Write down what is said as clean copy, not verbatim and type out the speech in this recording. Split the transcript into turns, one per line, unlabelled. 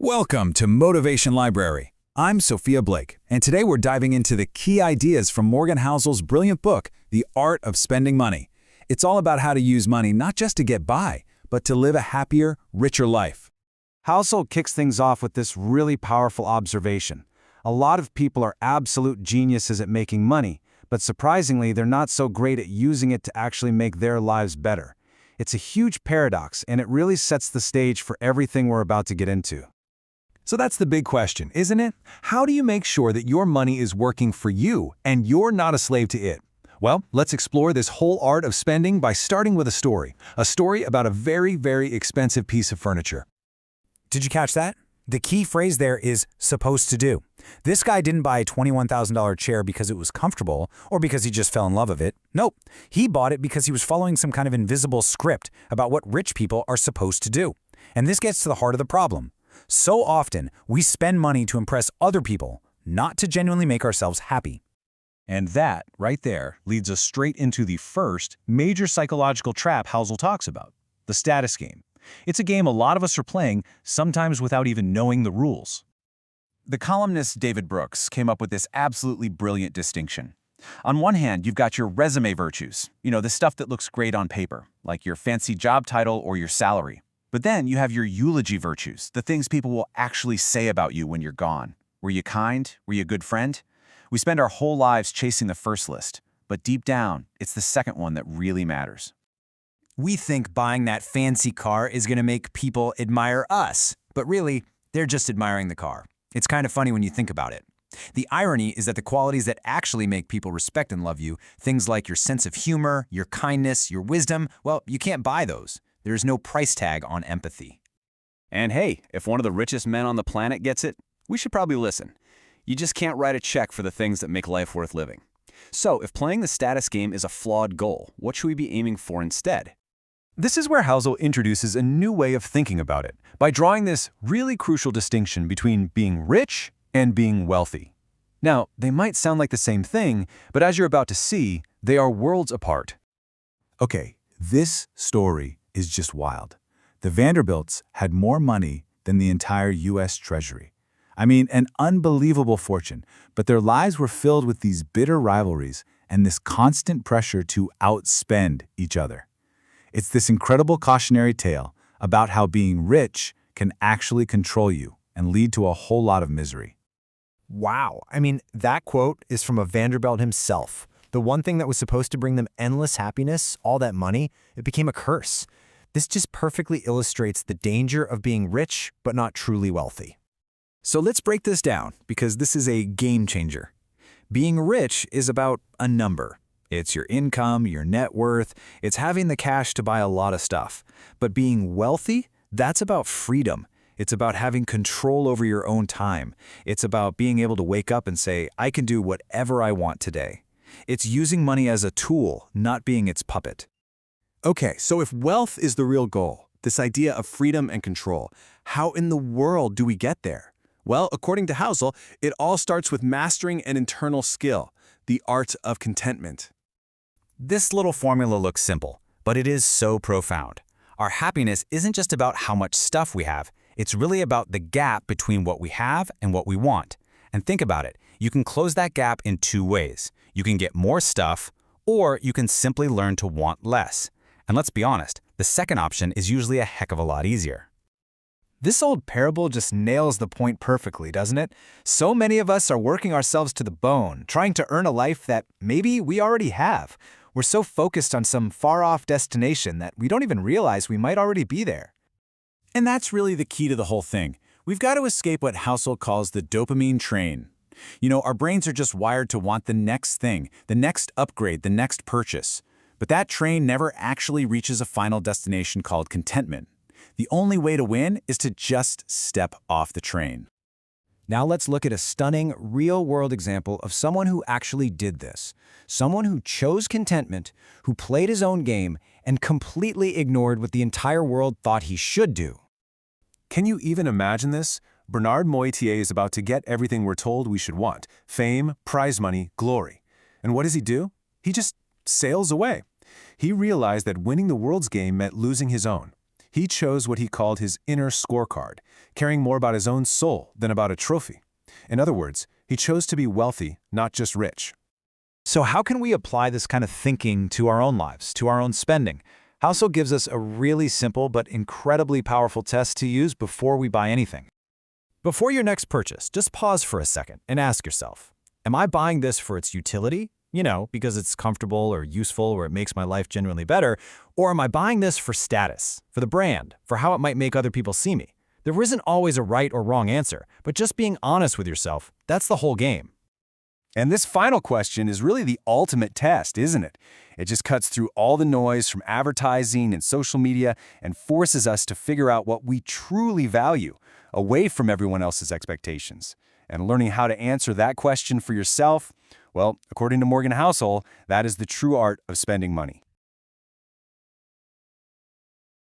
Welcome to Motivation Library. I'm Sophia Blake, and today we're diving into the key ideas from Morgan Housel's brilliant book, The Art of Spending Money. It's all about how to use money not just to get by, but to live a happier, richer life.
Housel kicks things off with this really powerful observation. A lot of people are absolute geniuses at making money, but surprisingly, they're not so great at using it to actually make their lives better. It's a huge paradox, and it really sets the stage for everything we're about to get into.
So that's the big question, isn't it? How do you make sure that your money is working for you and you're not a slave to it? Well, let's explore this whole art of spending by starting with a story about a very, very expensive piece of furniture.
Did you catch that? The key phrase there is supposed to do. This guy didn't buy a $21,000 chair because it was comfortable or because he just fell in love with it. Nope. He bought it because he was following some kind of invisible script about what rich people are supposed to do. And this gets to the heart of the problem. So often, we spend money to impress other people, not to genuinely make ourselves happy.
And that, right there, leads us straight into the first major psychological trap Housel talks about, the status game. It's a game a lot of us are playing, sometimes without even knowing the rules. The columnist David Brooks came up with this absolutely brilliant distinction. On one hand, you've got your resume virtues, the stuff that looks great on paper, like your fancy job title or your salary. But then you have your eulogy virtues, the things people will actually say about you when you're gone. Were you kind? Were you a good friend? We spend our whole lives chasing the first list, but deep down, it's the second one that really matters.
We think buying that fancy car is going to make people admire us, but really, they're just admiring the car. It's kind of funny when you think about it. The irony is that the qualities that actually make people respect and love you, things like your sense of humor, your kindness, your wisdom, well, you can't buy those. There's no price tag on empathy.
And hey, if one of the richest men on the planet gets it, we should probably listen. You just can't write a check for the things that make life worth living. So if playing the status game is a flawed goal, what should we be aiming for instead?
This is where Housel introduces a new way of thinking about it, by drawing this really crucial distinction between being rich and being wealthy. Now, they might sound like the same thing, but as you're about to see, they are worlds apart. Okay, this story is just wild. The Vanderbilts had more money than the entire U.S. Treasury. I mean, an unbelievable fortune, but their lives were filled with these bitter rivalries and this constant pressure to outspend each other. It's this incredible cautionary tale about how being rich can actually control you and lead to a whole lot of misery.
Wow. I mean, that quote is from a Vanderbilt himself. The one thing that was supposed to bring them endless happiness, all that money, it became a curse. This just perfectly illustrates the danger of being rich but not truly wealthy.
So let's break this down, because this is a game changer. Being rich is about a number. It's your income, your net worth, it's having the cash to buy a lot of stuff. But being wealthy, that's about freedom. It's about having control over your own time. It's about being able to wake up and say, I can do whatever I want today. It's using money as a tool, not being its puppet.
Okay, so if wealth is the real goal, this idea of freedom and control, how in the world do we get there? Well, according to Housel, it all starts with mastering an internal skill, the art of contentment.
This little formula looks simple, but it is so profound. Our happiness isn't just about how much stuff we have, it's really about the gap between what we have and what we want. And think about it, you can close that gap in two ways. You can get more stuff, or you can simply learn to want less. And let's be honest, the second option is usually a heck of a lot easier.
This old parable just nails the point perfectly, doesn't it? So many of us are working ourselves to the bone, trying to earn a life that maybe we already have. We're so focused on some far-off destination that we don't even realize we might already be there.
And that's really the key to the whole thing. We've got to escape what Housel calls the dopamine train. Our brains are just wired to want the next thing, the next upgrade, the next purchase. But that train never actually reaches a final destination called contentment. The only way to win is to just step off the train.
Now let's look at a stunning, real-world example of someone who actually did this. Someone who chose contentment, who played his own game, and completely ignored what the entire world thought he should do.
Can you even imagine this? Bernard Moitié is about to get everything we're told we should want: fame, prize money, glory. And what does he do? He just sails away. He realized that winning the world's game meant losing his own.
He chose what he called his inner scorecard, caring more about his own soul than about a trophy. In other words, he chose to be wealthy, not just rich.
So how can we apply this kind of thinking to our own lives, to our own spending? Housel gives us a really simple but incredibly powerful test to use before we buy anything.
Before your next purchase, just pause for a second and ask yourself, am I buying this for its utility? You know, because it's comfortable or useful or it makes my life genuinely better? Or am I buying this for status, for the brand, for how it might make other people see me? There isn't always a right or wrong answer, but just being honest with yourself, that's the whole game.
And this final question is really the ultimate test, isn't it? It just cuts through all the noise from advertising and social media and forces us to figure out what we truly value, away from everyone else's expectations. And learning how to answer that question for yourself, well, according to Morgan Housel, that is the true art of spending money.